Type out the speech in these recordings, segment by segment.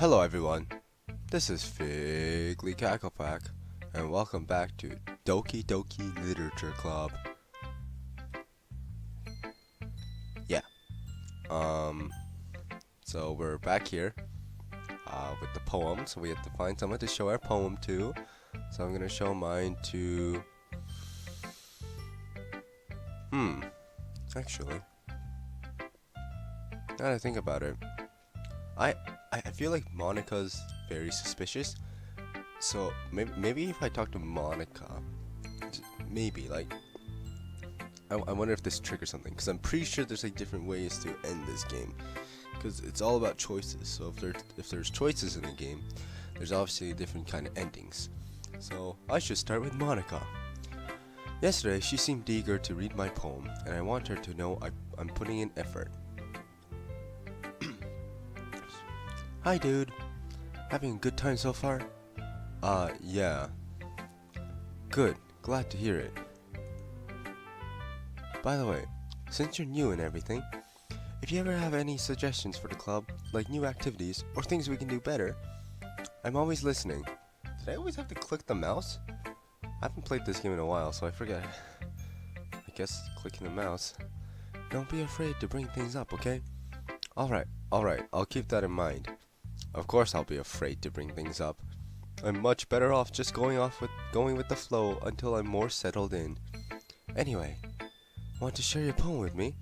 Hello everyone, this is Figly Cacklepack, and welcome back to Doki Doki Literature Club. Yeah, so we're back here, with the poems. We have to find someone to show our poem to, so I'm gonna show mine to, actually, now that I think about it, I feel like Monica's very suspicious. So maybe if I talk to Monica, maybe like I wonder if this triggers something, because I'm pretty sure there's like different ways to end this game, because it's all about choices. So if there's choices in the game, there's obviously different kind of endings. So I should start with Monica. Yesterday she seemed eager to read my poem, and I want her to know I'm putting in effort. Hi dude, having a good time so far? Yeah. Good, glad to hear it. By the way, since you're new and everything, if you ever have any suggestions for the club, like new activities or things we can do better, I'm always listening. Did I always have to click the mouse? I haven't played this game in a while, so I forget. I guess clicking the mouse. Don't be afraid to bring things up, okay? Alright, I'll keep that in mind. Of course I'll be afraid to bring things up. I'm much better off just going with the flow until I'm more settled in. Anyway, want to share your poem with me?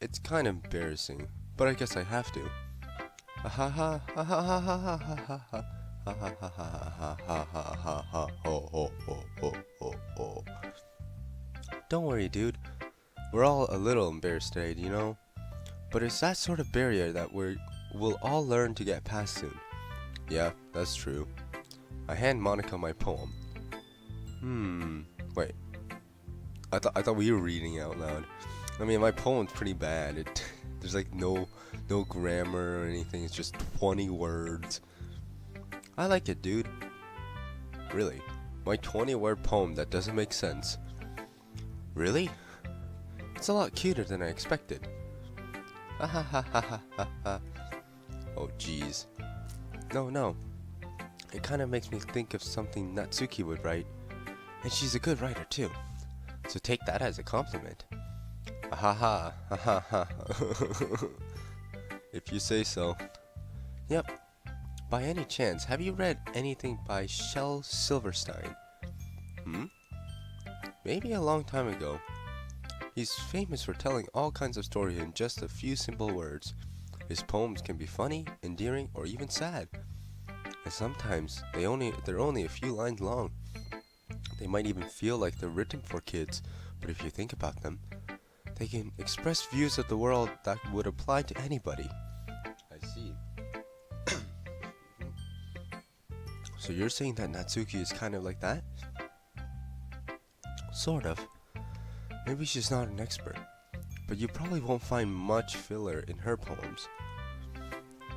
It's kind of embarrassing, but I guess I have to. Ha ha ha ha ha ha ha ha ha ha ha ha ha ha ha ha ho ho ho ho ho ho. Don't worry, dude. We're all a little embarrassed today, you know? But it's that sort of barrier that we'll all learn to get past soon. Yeah, that's true. I hand Monica my poem. Wait. I thought we were reading out loud. I mean, my poem's pretty bad. There's like no grammar or anything. It's just 20 words. I like it, dude. Really? My 20-word poem that doesn't make sense. Really? It's a lot cuter than I expected. Ha ha ha ha ha ha ha. Oh jeez. No. It kind of makes me think of something Natsuki would write. And she's a good writer too. So take that as a compliment. Ha ha ha ha ha. If you say so. Yep. By any chance, have you read anything by Shel Silverstein? Maybe a long time ago. He's famous for telling all kinds of stories in just a few simple words. His poems can be funny, endearing, or even sad. And sometimes they're only a few lines long. They might even feel like they're written for kids, but if you think about them, they can express views of the world that would apply to anybody. I see. So you're saying that Natsuki is kind of like that? Sort of. Maybe she's not an expert, but you probably won't find much filler in her poems.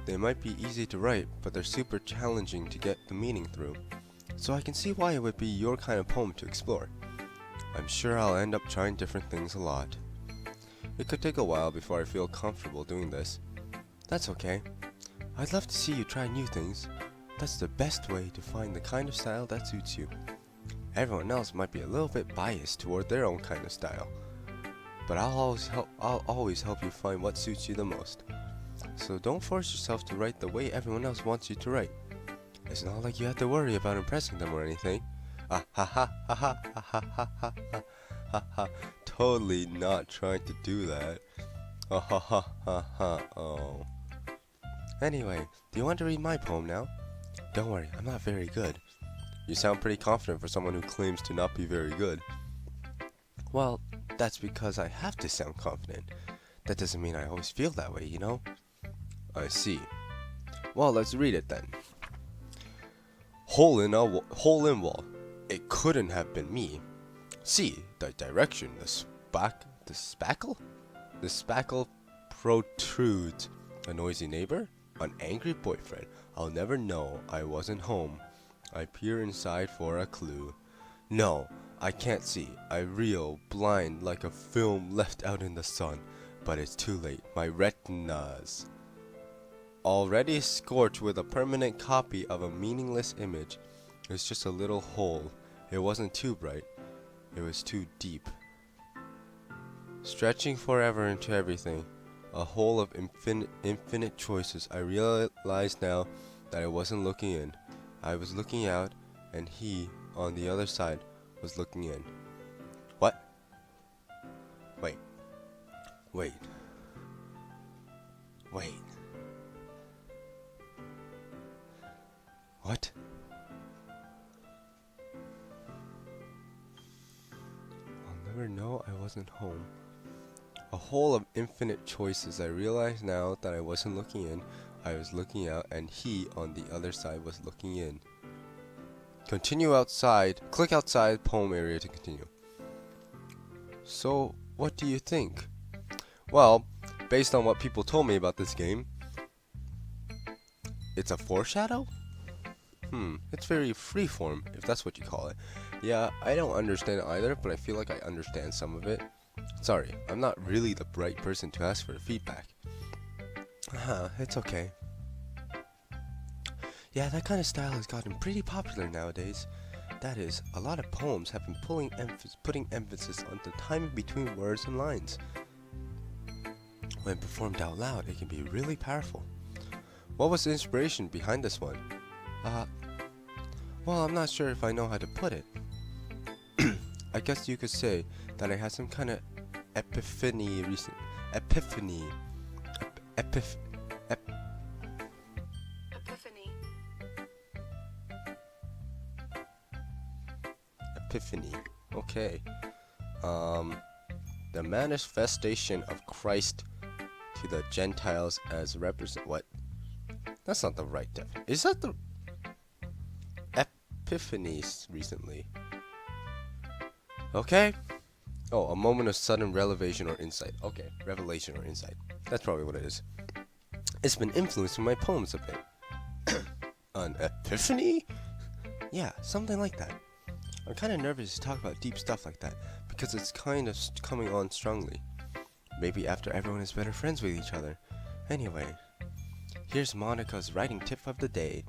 They might be easy to write, but they're super challenging to get the meaning through, so I can see why it would be your kind of poem to explore. I'm sure I'll end up trying different things a lot. It could take a while before I feel comfortable doing this. That's okay. I'd love to see you try new things. That's the best way to find the kind of style that suits you. Everyone else might be a little bit biased toward their own kind of style, but I'll always help you find what suits you the most. So don't force yourself to write the way everyone else wants you to write. It's not like you have to worry about impressing them or anything. Ah ha ha ha ha ha ha ha ha ha ha. Totally not trying to do that. Ah ha ha ha ha. Oh. Anyway, do you want to read my poem now? Don't worry, I'm not very good. You sound pretty confident for someone who claims to not be very good. Well, that's because I have to sound confident. That doesn't mean I always feel that way, you know? I see. Well, let's read it then. Hole in wall. It couldn't have been me. See, the direction, the spackle? The spackle protrudes. A noisy neighbor? An angry boyfriend. I'll never know I wasn't home. I peer inside for a clue. No, I can't see. I reel, blind like a film left out in the sun. But it's too late. My retinas. already scorched with a permanent copy of a meaningless image. It was just a little hole. It wasn't too bright. It was too deep. Stretching forever into everything. A hole of infinite choices. I realized now that I wasn't looking in. I was looking out, and he, on the other side, was looking in. What? Wait. Wait. Wait. What? I'll never know I wasn't home. A hole of infinite choices. I realize now that I wasn't looking in. I was looking out, and he on the other side was looking in. Continue outside. Click outside poem area to continue. So, what do you think? Well, based on what people told me about this game, it's a foreshadow? It's very freeform, if that's what you call it. Yeah, I don't understand it either, but I feel like I understand some of it. Sorry, I'm not really the right person to ask for the feedback. It's okay. Yeah, that kind of style has gotten pretty popular nowadays. That is, a lot of poems have been putting emphasis on the timing between words and lines. When performed out loud, it can be really powerful. What was the inspiration behind this one? Well, I'm not sure if I know how to put it. I guess you could say that I had some kind of epiphany recently. Epiphany. Okay. The manifestation of Christ to the Gentiles as represent what? That's not the right definition. Is that the epiphanies recently? Okay. Oh, a moment of sudden revelation or insight. Okay, revelation or insight. That's probably what it is. It's been influencing my poems a bit. An epiphany? Yeah, something like that. I'm kind of nervous to talk about deep stuff like that because it's kind of coming on strongly. Maybe after everyone is better friends with each other. Anyway, here's Monica's writing tip of the day.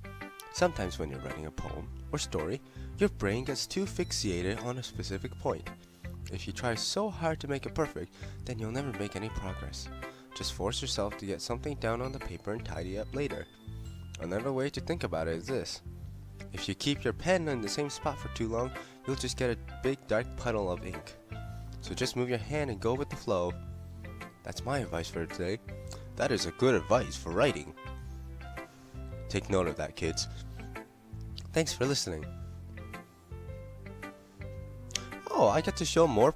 Sometimes when you're writing a poem or story, your brain gets too fixated on a specific point. If you try so hard to make it perfect, then you'll never make any progress. Just force yourself to get something down on the paper and tidy up later. Another way to think about it is this. If you keep your pen in the same spot for too long, you'll just get a big dark puddle of ink. So just move your hand and go with the flow. That's my advice for today. That is a good advice for writing. Take note of that, kids. Thanks for listening. Oh, I get to show more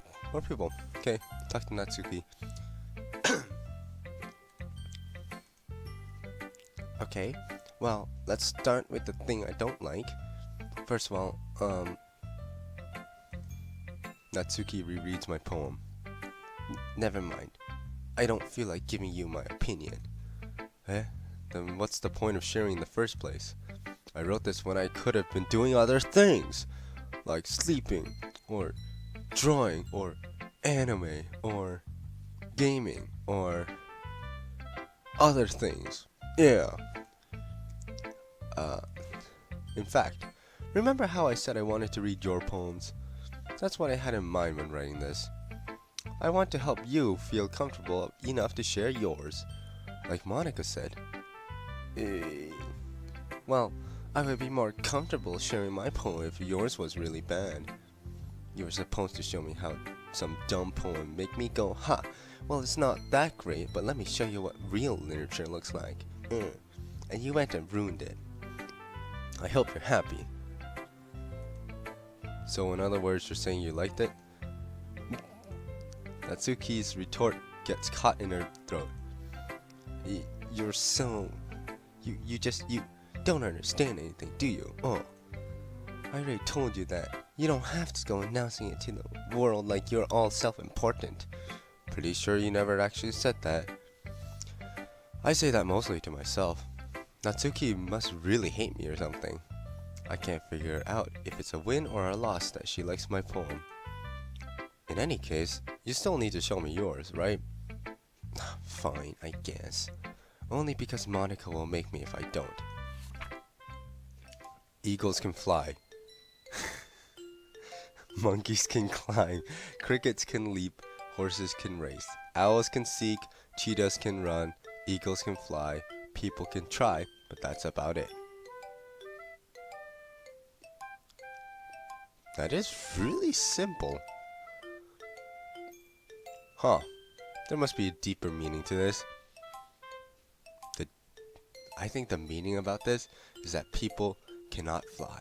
people. Okay, talk to Natsuki. Okay, well, let's start with the thing I don't like. First of all, Natsuki rereads my poem. Never mind. I don't feel like giving you my opinion. Then what's the point of sharing in the first place? I wrote this when I could have been doing other things, like sleeping, or drawing, or anime, or gaming, or other things. Yeah. In fact, remember how I said I wanted to read your poems? That's what I had in mind when writing this. I want to help you feel comfortable enough to share yours. Like Monica said. Well, I would be more comfortable sharing my poem if yours was really bad. You were supposed to show me how some dumb poem make me go, ha, well it's not that great, but let me show you what real literature looks like. And you went and ruined it. I hope you're happy. So in other words, you're saying you liked it? Natsuki's retort gets caught in her throat. You're so... You don't understand anything, do you? Oh. I already told you that. You don't have to go announcing it to the world like you're all self-important. Pretty sure you never actually said that. I say that mostly to myself. Natsuki must really hate me or something. I can't figure out if it's a win or a loss that she likes my poem. In any case, you still need to show me yours, right? Fine, I guess. only because Monica will make me if I don't. Eagles can fly. Monkeys can climb. Crickets can leap. Horses can race. Owls can seek. Cheetahs can run. Eagles can fly. People can try, but that's about it. That is really simple. Huh. There must be a deeper meaning to this. I think the meaning about this is that people cannot fly.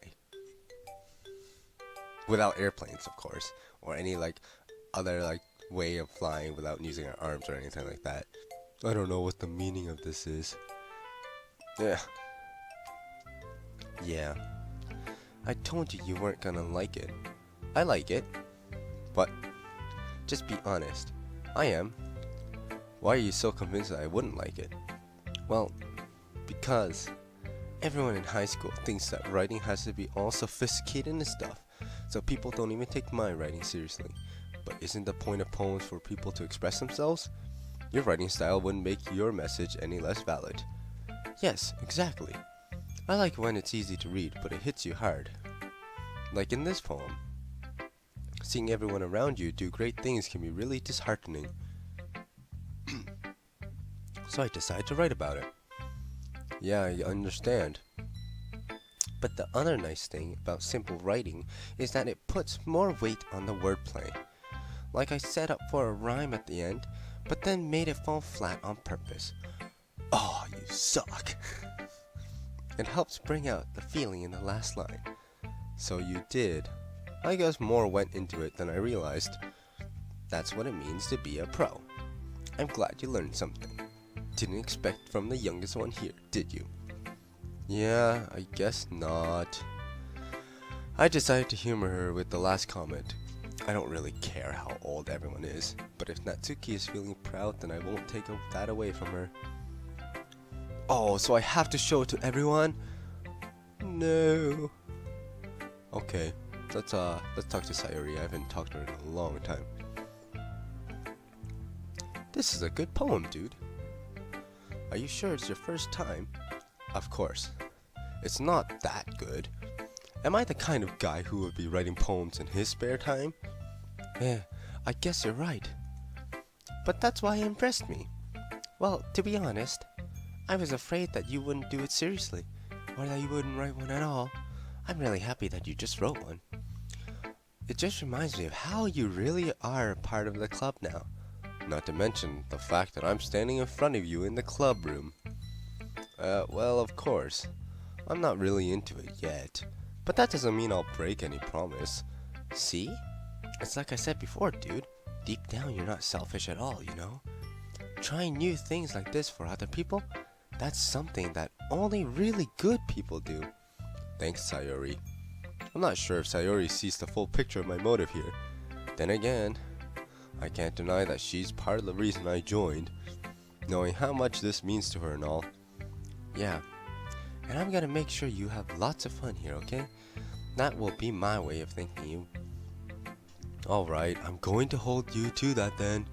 Without airplanes, of course. Or any other way of flying without using our arms or anything like that. I don't know what the meaning of this is. Yeah. I told you weren't gonna like it. I like it. But just be honest. I am. Why are you so convinced that I wouldn't like it? Well, because everyone in high school thinks that writing has to be all sophisticated and stuff, so people don't even take my writing seriously. But isn't the point of poems for people to express themselves? Your writing style wouldn't make your message any less valid. Yes, exactly. I like when it's easy to read, but it hits you hard. Like in this poem. Seeing everyone around you do great things can be really disheartening. So I decided to write about it. Yeah, I understand. But the other nice thing about simple writing is that it puts more weight on the wordplay. Like I set up for a rhyme at the end, but then made it fall flat on purpose. Oh, you suck! It helps bring out the feeling in the last line. So you did. I guess more went into it than I realized. That's what it means to be a pro. I'm glad you learned something. Didn't expect from the youngest one here, did you? Yeah, I guess not. I decided to humor her with the last comment. I don't really care how old everyone is, but if Natsuki is feeling proud, then I won't take that away from her. Oh, so I have to show it to everyone? No. Okay, let's talk to Sayori. I haven't talked to her in a long time. This is a good poem, dude. Are you sure it's your first time? Of course. It's not that good. Am I the kind of guy who would be writing poems in his spare time? Yeah, I guess you're right. But that's why it impressed me. Well, to be honest, I was afraid that you wouldn't do it seriously, or that you wouldn't write one at all. I'm really happy that you just wrote one. It just reminds me of how you really are a part of the club now. Not to mention the fact that I'm standing in front of you in the club room. Well, of course. I'm not really into it yet. But that doesn't mean I'll break any promise. See? It's like I said before, dude. Deep down, you're not selfish at all, you know? Trying new things like this for other people, that's something that only really good people do. Thanks, Sayori. I'm not sure if Sayori sees the full picture of my motive here. Then again, I can't deny that she's part of the reason I joined, knowing how much this means to her and all. Yeah, and I'm gonna make sure you have lots of fun here, okay? That will be my way of thanking you. Alright, I'm going to hold you to that then.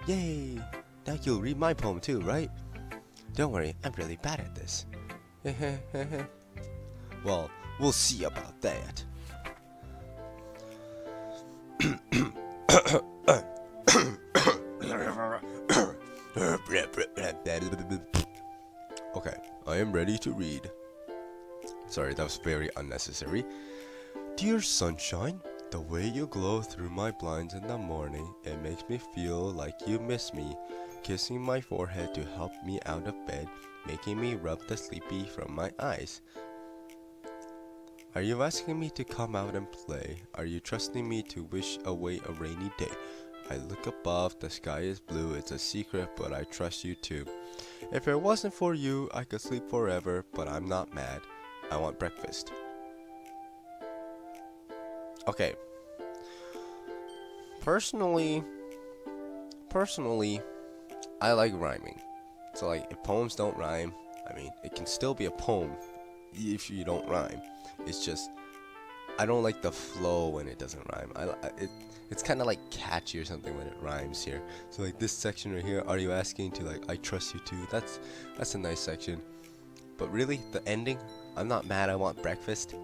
Yay! Now you'll read my poem too, right? Don't worry, I'm really bad at this. Well, we'll see about that. Okay, I am ready to read. Sorry, that was very unnecessary. Dear sunshine, the way you glow through my blinds in the morning, it makes me feel like you miss me. Kissing my forehead to help me out of bed, making me rub the sleepy from my eyes. Are you asking me to come out and play? Are you trusting me to wish away a rainy day? I look above, the sky is blue, it's a secret, but I trust you too. If it wasn't for you, I could sleep forever, but I'm not mad. I want breakfast. Okay. Personally, I like rhyming. So if poems don't rhyme, I mean, it can still be a poem if you don't rhyme. It's just I don't like the flow when it doesn't rhyme. It's kind of like catchy or something when it rhymes here. So like this section right here, are you asking to like I trust you too? That's a nice section. But really, the ending, I'm not mad, I want breakfast.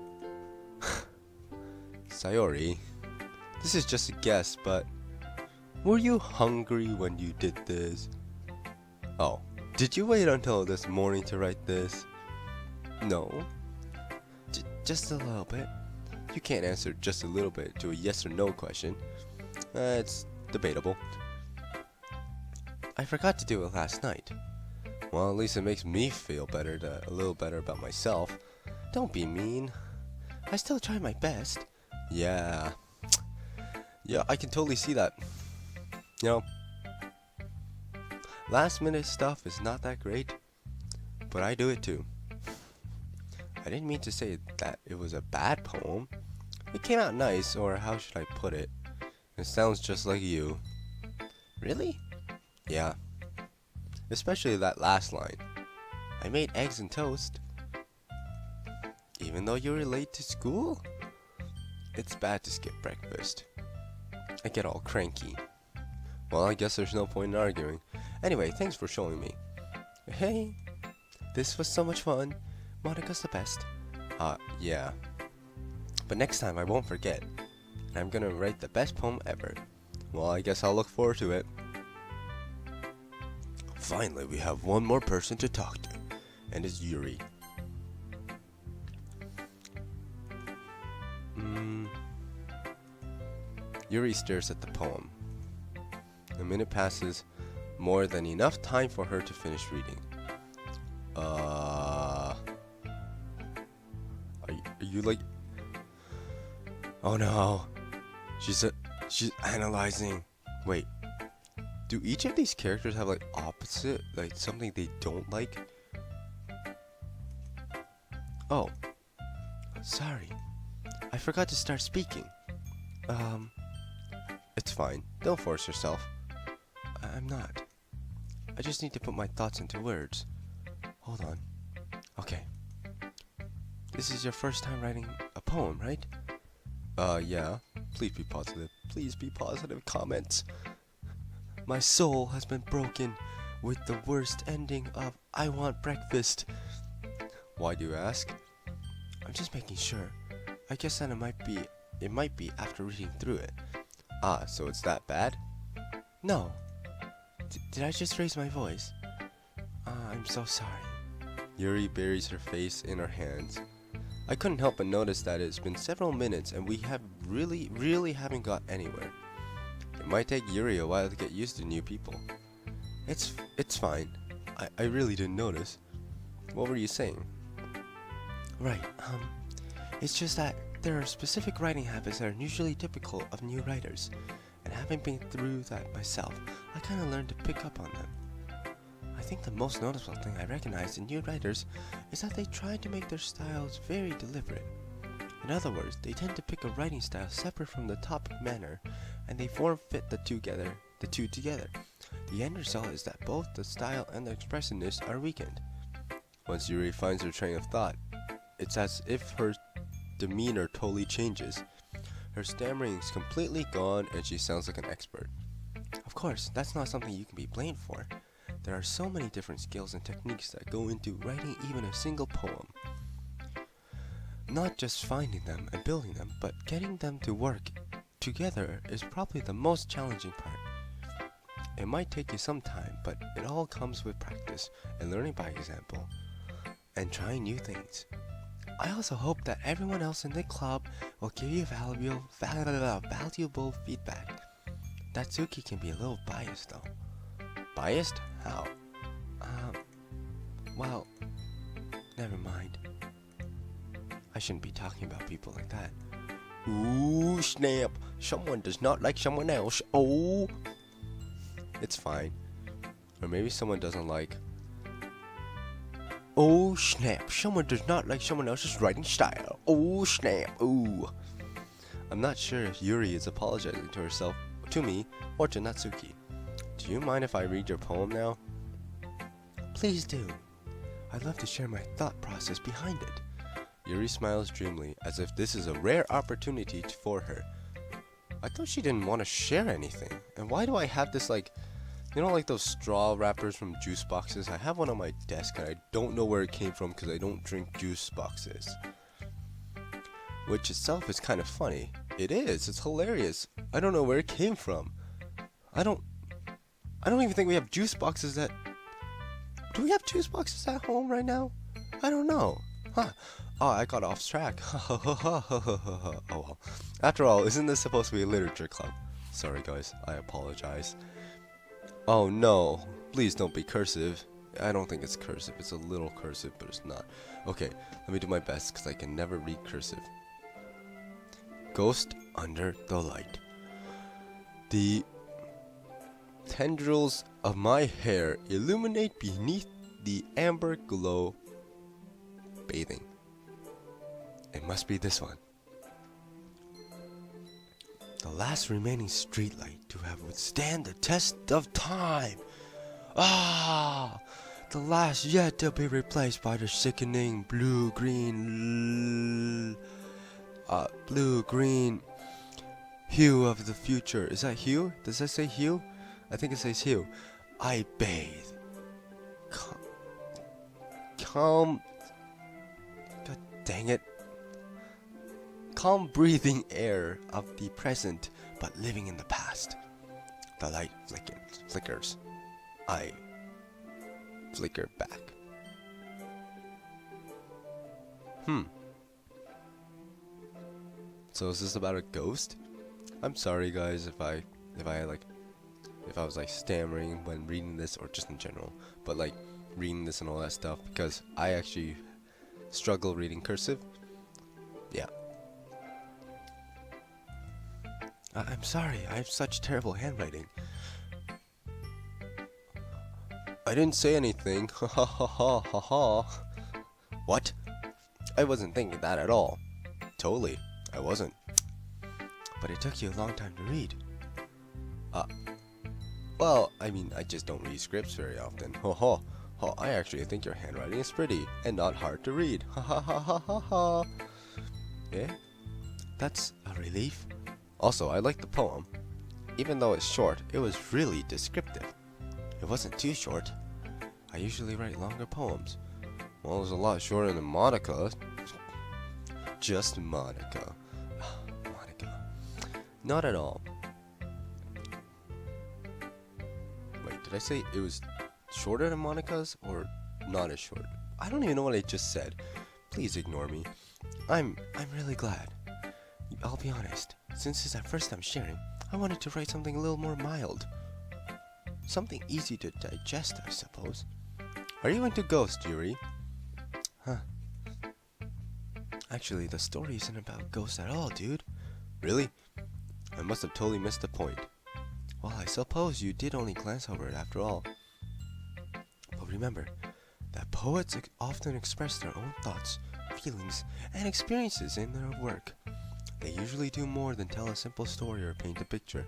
Sayori, this is just a guess, but were you hungry when you did this? Oh, did you wait until this morning to write this? No. Just a little bit. You can't answer just a little bit to a yes or no question. It's debatable. I forgot to do it last night. Well, at least it makes me feel a little better about myself. Don't be mean. I still try my best. Yeah, I can totally see that. You know, last minute stuff is not that great, but I do it too. I didn't mean to say that it was a bad poem. It came out nice, or how should I put it? It sounds just like you. Really? Yeah. Especially that last line. I made eggs and toast. Even though you were late to school? It's bad to skip breakfast. I get all cranky. Well, I guess there's no point in arguing. Anyway, thanks for showing me. Hey, this was so much fun. Monica's the best. Yeah. But next time I won't forget. And I'm gonna write the best poem ever. Well, I guess I'll look forward to it. Finally, we have one more person to talk to. And it's Yuri. Yuri stares at the poem. A minute passes, more than enough time for her to finish reading. Are you like... Oh no. She's analyzing. Wait. Do each of these characters have like opposite, like something they don't like? Oh. Sorry. I forgot to start speaking. It's fine. Don't force yourself. I'm not. I just need to put my thoughts into words. Hold on. Okay. This is your first time writing a poem, right? Yeah. Please be positive. Please be positive. Comments. My soul has been broken with the worst ending of I Want Breakfast. Why do you ask? I'm just making sure. I guess that it might be after reading through it. Ah, so it's that bad? No. Did I just raise my voice? I'm so sorry. Yuri buries her face in her hands. I couldn't help but notice that it's been several minutes and we have really haven't got anywhere. It might take Yuri a while to get used to new people. It's fine. I really didn't notice. What were you saying? Right, it's just that there are specific writing habits that are usually typical of new writers, and having been through that myself, I kinda learned to pick up on them. I think the most noticeable thing I recognize in new writers is that they try to make their styles very deliberate. In other words, they tend to pick a writing style separate from the topic matter, and they form-fit the two together. The end result is that both the style and the expressiveness are weakened. Once Yuri finds her train of thought, it's as if her demeanor totally changes. Her stammering is completely gone and she sounds like an expert. Of course, that's not something you can be blamed for. There are so many different skills and techniques that go into writing even a single poem. Not just finding them and building them, but getting them to work together is probably the most challenging part. It might take you some time, but it all comes with practice and learning by example and trying new things. I also hope that everyone else in the club will give you valuable feedback. Datsuki can be a little biased though. Biased? How? Well, never mind. I shouldn't be talking about people like that. Ooh, snap. Someone does not like someone else. Oh. It's fine. Or maybe someone doesn't like... Oh snap, someone does not like someone else's writing style. Oh snap, ooh. I'm not sure if Yuri is apologizing to herself, to me, or to Natsuki. Do you mind if I read your poem now? Please do. I'd love to share my thought process behind it. Yuri smiles dreamily, as if this is a rare opportunity for her. I thought she didn't want to share anything. And why do I have this, like, you know, like those straw wrappers from juice boxes? I have one on my desk and I don't know where it came from because I don't drink juice boxes. Which itself is kind of funny. It is. It's hilarious. I don't know where it came from. I don't even think we have juice boxes at... Do we have juice boxes at home right now? I don't know. Huh. Oh, I got off track. Oh well. After all, isn't this supposed to be a literature club? Sorry guys, I apologize. Oh no, please don't be cursive. I don't think it's cursive. It's a little cursive, but it's not. Okay, let me do my best because I can never read cursive. Ghost under the light. The tendrils of my hair illuminate beneath the amber glow bathing. It must be this one. The last remaining streetlight to have withstand the test of time. Ah, the last yet to be replaced by the sickening blue-green hue of the future. Is that hue? Does that say hue? I think it says hue. I bathe. Calm. God dang it. Calm breathing air of the present, but living in the past. The light flickers. I flicker back. So is this about a ghost? I'm sorry guys if I was like stammering when reading this, or just in general, but like reading this and all that stuff, because I actually struggle reading cursive. Yeah. I'm sorry, I have such terrible handwriting. I didn't say anything. Ha ha ha ha ha ha. What? I wasn't thinking that at all. Totally, I wasn't. But it took you a long time to read. Well, I mean, I just don't read scripts very often. Ha ha. I actually think your handwriting is pretty and not hard to read. Ha ha ha ha ha ha. Yeah? That's a relief. Also, I like the poem. Even though it's short, it was really descriptive. It wasn't too short. I usually write longer poems. Well, it was a lot shorter than Monica. Just Monica. Monica. Not at all. Wait, did I say it was shorter than Monica's or not as short? I don't even know what I just said. Please ignore me. I'm really glad. I'll be honest. Since it's our first time sharing, I wanted to write something a little more mild. Something easy to digest, I suppose. Are you into ghosts, Yuri? Huh. Actually, the story isn't about ghosts at all, dude. Really? I must have totally missed the point. Well, I suppose you did only glance over it after all. But remember that poets often express their own thoughts, feelings, and experiences in their work. They usually do more than tell a simple story or paint a picture.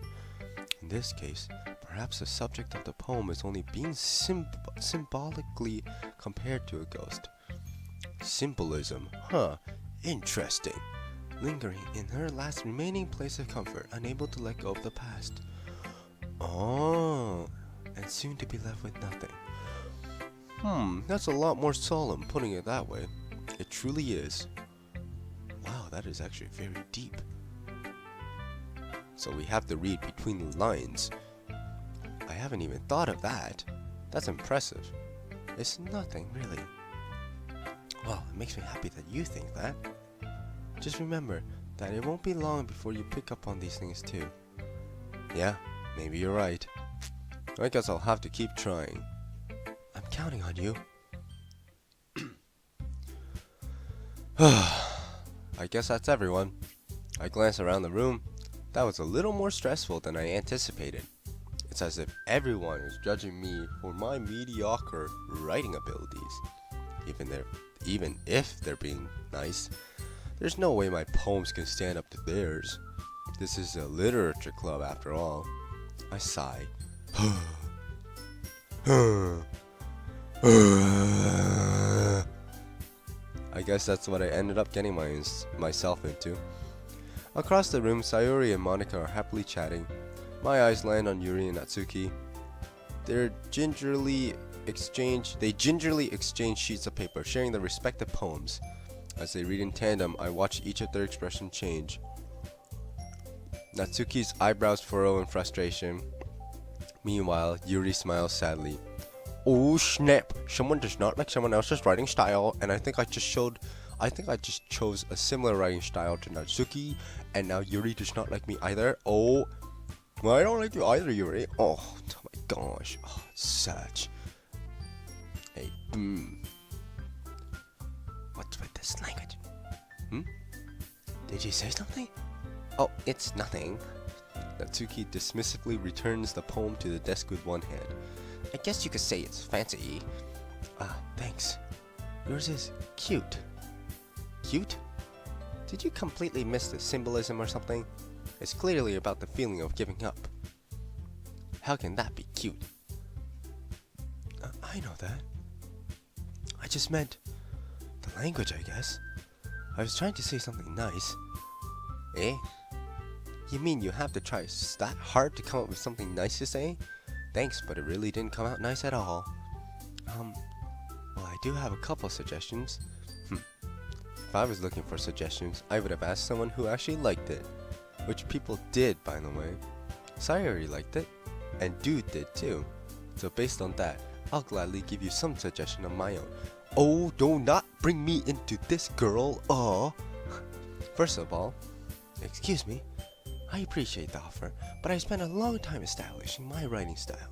In this case, perhaps the subject of the poem is only being symbolically compared to a ghost. Symbolism, huh? Interesting. Lingering in her last remaining place of comfort, unable to let go of the past. Oh, and soon to be left with nothing. That's a lot more solemn, putting it that way. It truly is. Wow, that is actually very deep. So we have to read between the lines. I haven't even thought of that. That's impressive. It's nothing, really. Well, it makes me happy that you think that. Just remember that it won't be long before you pick up on these things too. Yeah, maybe you're right. I guess I'll have to keep trying. I'm counting on you. I guess that's everyone. I glanced around the room. That was a little more stressful than I anticipated. It's as if everyone is judging me for my mediocre writing abilities. Even if they're being nice, there's no way my poems can stand up to theirs. This is a literature club after all. I sigh. I guess that's what I ended up getting myself into. Across the room, Sayori and Monica are happily chatting. My eyes land on Yuri and Natsuki. They gingerly exchange sheets of paper, sharing their respective poems. As they read in tandem, I watch each of their expressions change. Natsuki's eyebrows furrow in frustration. Meanwhile, Yuri smiles sadly. Oh snap! Someone does not like someone else's writing style, and I think I just chose a similar writing style to Natsuki, and now Yuri does not like me either. Oh, well, I don't like you either, Yuri. Oh my gosh. Oh, such. Hey, What's with this language? Did you say something? Oh, it's nothing. Natsuki dismissively returns the poem to the desk with one hand. I guess you could say it's fancy. Thanks. Yours is cute. Cute? Did you completely miss the symbolism or something? It's clearly about the feeling of giving up. How can that be cute? I know that. I just meant the language, I guess. I was trying to say something nice. Eh? You mean you have to try that hard to come up with something nice to say? Thanks, but it really didn't come out nice at all. Well, I do have a couple suggestions. If I was looking for suggestions, I would have asked someone who actually liked it. Which people did, by the way. Sayori liked it, and Dude did too. So based on that, I'll gladly give you some suggestion of my own. Oh, do not bring me into this, girl. First of all, excuse me, I appreciate the offer, but I spent a long time establishing my writing style.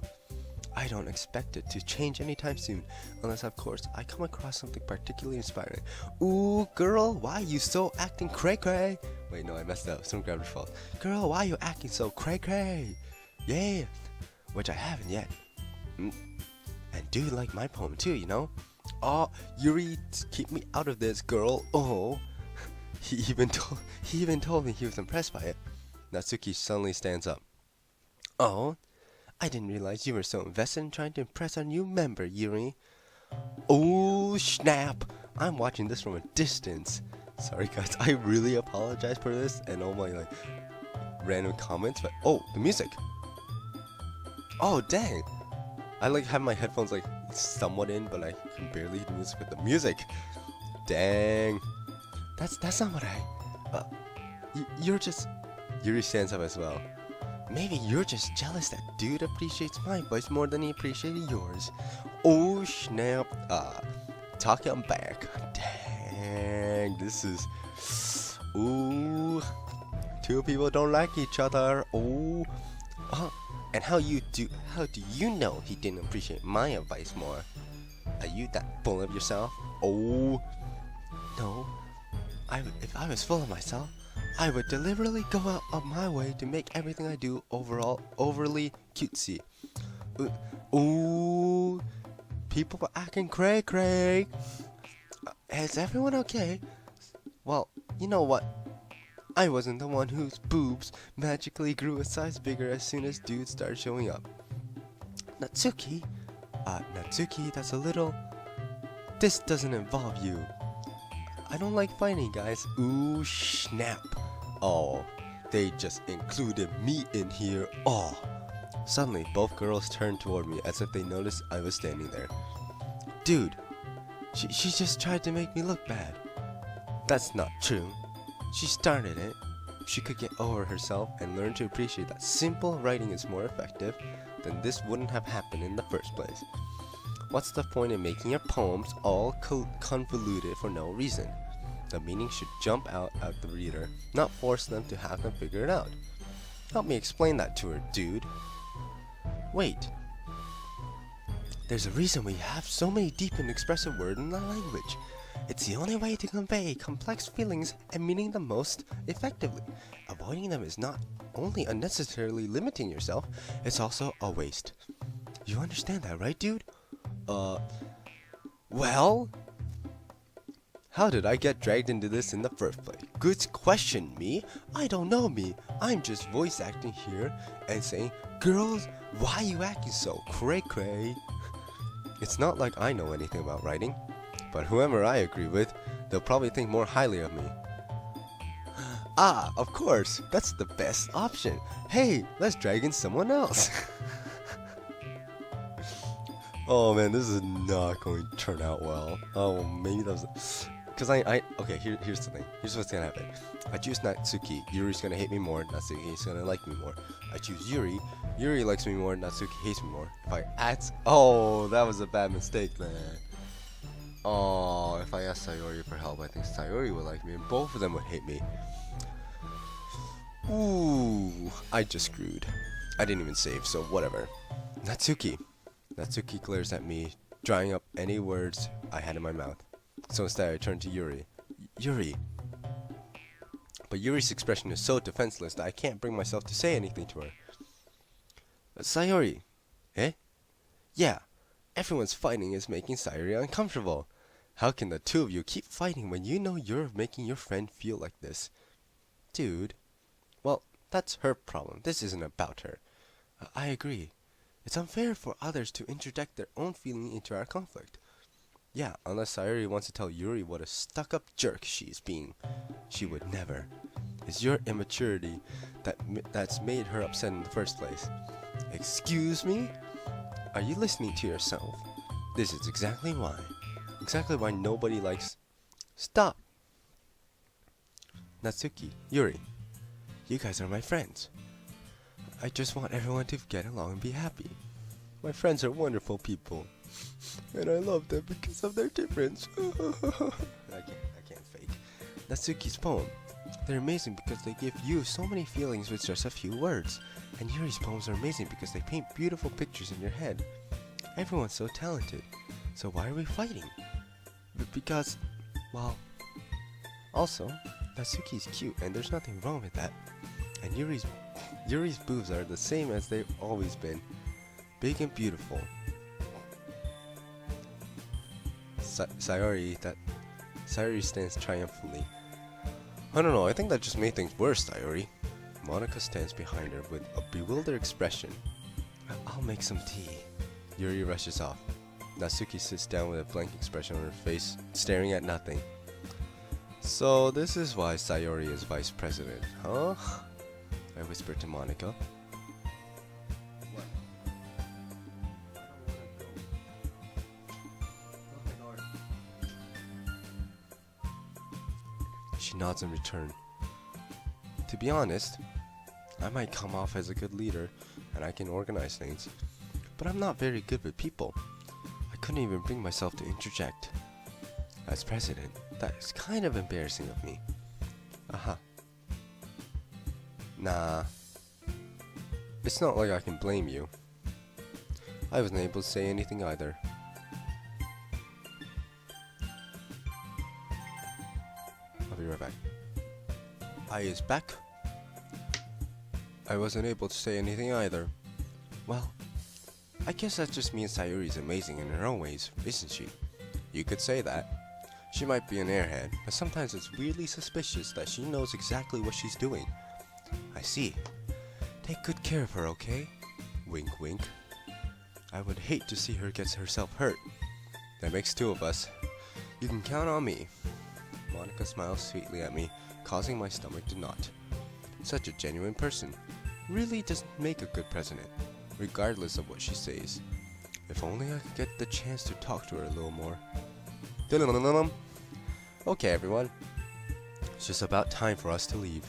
I don't expect it to change anytime soon, unless of course I come across something particularly inspiring. Ooh, girl, why you so acting cray-cray? Wait, no, I messed up. Some grammar's fault. Girl, why you acting so cray-cray? Yeah, which I haven't yet. And Dude liked my poem too, you know? Oh, Yuri, keep me out of this, girl. Oh, he even told me he was impressed by it. Natsuki suddenly stands up. Oh, I didn't realize you were so invested in trying to impress our new member, Yuri. Oh, snap! I'm watching this from a distance. Sorry guys, I really apologize for this and all my random comments, but oh, the music. Oh, dang. I have my headphones somewhat in, but I can barely hear the music with the music. Dang. That's not what you're just... Yuri stands up as well. Maybe you're just jealous that Dude appreciates my voice more than he appreciated yours. Oh snap. Talking back. Dang, this is... Ooh. Two people don't like each other. Oh. And how do you know he didn't appreciate my advice more? Are you that full of yourself? Oh. No. If I was full of myself, I would deliberately go out of my way to make everything I do overall overly cutesy. Ooh, people were acting cray-cray. Is everyone okay? Well, you know what? I wasn't the one whose boobs magically grew a size bigger as soon as Dude started showing up. Natsuki, that's a little... This doesn't involve you. I don't like fighting, guys. Ooh, snap. Oh, they just included me in here. Oh. Suddenly, both girls turned toward me as if they noticed I was standing there. Dude, she just tried to make me look bad. That's not true. She started it. If she could get over herself and learn to appreciate that simple writing is more effective, then this wouldn't have happened in the first place. What's the point in making your poems all convoluted for no reason? The meaning should jump out at the reader, not force them to have them figure it out. Help me explain that to her, Dude. Wait. There's a reason we have so many deep and expressive words in our language. It's the only way to convey complex feelings and meaning the most effectively. Avoiding them is not only unnecessarily limiting yourself, it's also a waste. You understand that, right, Dude? Well? How did I get dragged into this in the first place? Good question, me. I don't know, me. I'm just voice acting here and saying, girls, why you acting so cray-cray? It's not like I know anything about writing, but whoever I agree with, They'll probably think more highly of me. Ah, of course, that's the best option. Hey, let's drag in someone else. Oh man, this is not going to turn out well. Oh, maybe that was... Because okay, here's the thing. Here's what's gonna happen. I choose Natsuki. Yuri's gonna hate me more. Natsuki is gonna like me more. I choose Yuri. Yuri likes me more. Natsuki hates me more. If I ask... Oh, that was a bad mistake, man. Oh, if I ask Sayori for help, I think Sayori would like me, and both of them would hate me. Ooh, I just screwed. I didn't even save, so whatever. Natsuki. Natsuki glares at me, drying up any words I had in my mouth. So instead I turn to Yuri. Yuri. But Yuri's expression is so defenseless that I can't bring myself to say anything to her. Sayori. Eh? Yeah. Everyone's fighting is making Sayori uncomfortable. How can the two of you keep fighting when you know you're making your friend feel like this? Dude. Well, that's her problem. This isn't about her. I agree. It's unfair for others to interject their own feeling into our conflict. Yeah, unless Sayori wants to tell Yuri what a stuck-up jerk she is being. She would never. It's your immaturity that's made her upset in the first place. Excuse me? Are you listening to yourself? This is exactly why. Exactly why nobody likes... Stop! Natsuki, Yuri, you guys are my friends. I just want everyone to get along and be happy. My friends are wonderful people. And I love them because of their difference. I can't fake. Natsuki's poem. They're amazing because they give you so many feelings with just a few words. And Yuri's poems are amazing because they paint beautiful pictures in your head. Everyone's so talented. So why are we fighting? Because, well... Also, Natsuki's cute and there's nothing wrong with that. And Yuri's boobs are the same as they've always been. Big and beautiful. Sayori stands triumphantly. I don't know, I think that just made things worse, Sayori. Monika stands behind her with a bewildered expression. I'll make some tea. Yuri rushes off. Natsuki sits down with a blank expression on her face, staring at nothing. So this is why Sayori is vice president, huh? I whispered to Monika. She nods in return. To be honest, I might come off as a good leader and I can organize things, but I'm not very good with people. I couldn't even bring myself to interject. As president, that is kind of embarrassing of me. Nah. It's not like I can blame you. I wasn't able to say anything either. I'll be right back. I is back. I wasn't able to say anything either. Well, I guess that just means Sayori's amazing in her own ways, isn't she? You could say that. She might be an airhead, but sometimes it's weirdly suspicious that she knows exactly what she's doing. I see. Take good care of her, okay? Wink wink. I would hate to see her get herself hurt. That makes two of us. You can count on me. Monika smiles sweetly at me, causing my stomach to knot. Such a genuine person. Really doesn't make a good president, regardless of what she says. If only I could get the chance to talk to her a little more. Okay, everyone. It's just about time for us to leave.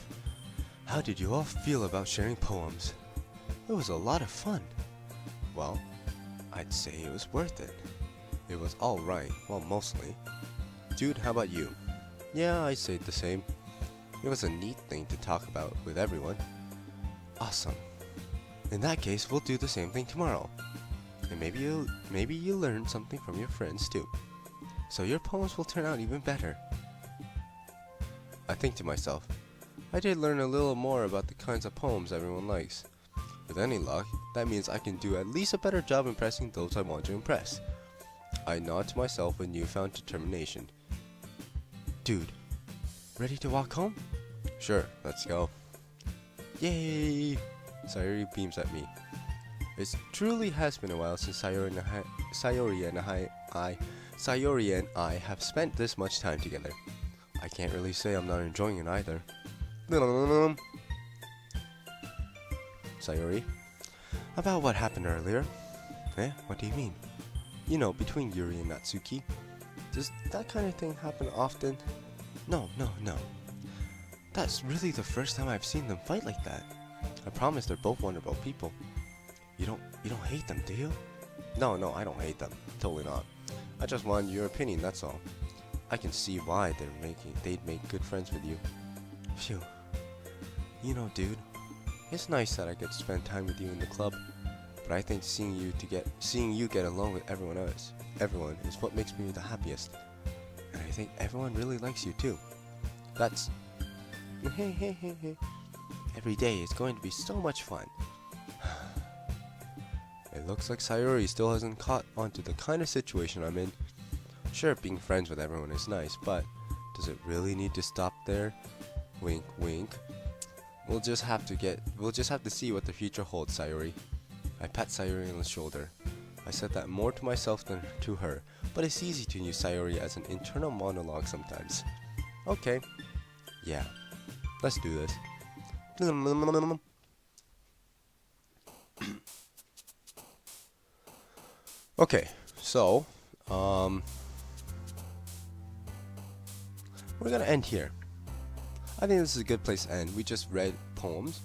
How did you all feel about sharing poems? It was a lot of fun. Well, I'd say it was worth it. It was alright, well, mostly. Dude, how about you? Yeah, I say the same. It was a neat thing to talk about with everyone. Awesome. In that case, we'll do the same thing tomorrow. And maybe you'll learn something from your friends too. So your poems will turn out even better. I think to myself, I did learn a little more about the kinds of poems everyone likes. With any luck, that means I can do at least a better job impressing those I want to impress. I nod to myself with newfound determination. Dude, ready to walk home? Sure, let's go. Yay! Sayori beams at me. It truly has been a while since Sayori and Sayori and I have spent this much time together. I can't really say I'm not enjoying it either. Sayori, about what happened earlier? What do you mean? You know, between Yuri and Natsuki. Does that kind of thing happen often? No. That's really the first time I've seen them fight like that. I promise they're both wonderful people. You don't hate them, do you? No, I don't hate them. Totally not. I just wanted your opinion, that's all. I can see why they'd make good friends with you. Phew. You know, dude, it's nice that I get to spend time with you in the club, but I think seeing you get along with everyone is what makes me the happiest. And I think everyone really likes you too. That's every day is going to be so much fun. It looks like Sayori still hasn't caught onto the kind of situation I'm in. Sure, being friends with everyone is nice, but does it really need to stop there? Wink, wink. We'll just have to see what the future holds, Sayori. I pat Sayori on the shoulder. I said that more to myself than to her, but it's easy to use Sayori as an internal monologue sometimes. Okay. Yeah. Let's do this. Okay, so, we're gonna end here. I think this is a good place to end. We just read poems.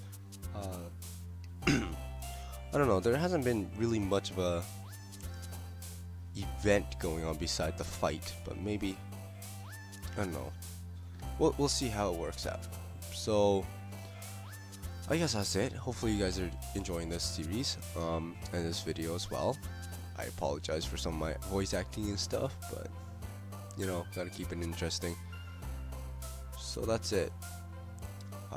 I don't know, there hasn't been really much of a event going on beside the fight, but maybe, I don't know. We'll see how it works out. So, I guess that's it. Hopefully you guys are enjoying this series, and this video as well. I apologize for some of my voice acting and stuff, but, you know, gotta keep it interesting. So that's it.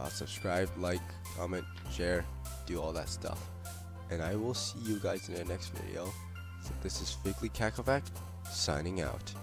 Subscribe, like, comment, share, do all that stuff. And I will see you guys in the next video. So this is Figly Cacovac, signing out.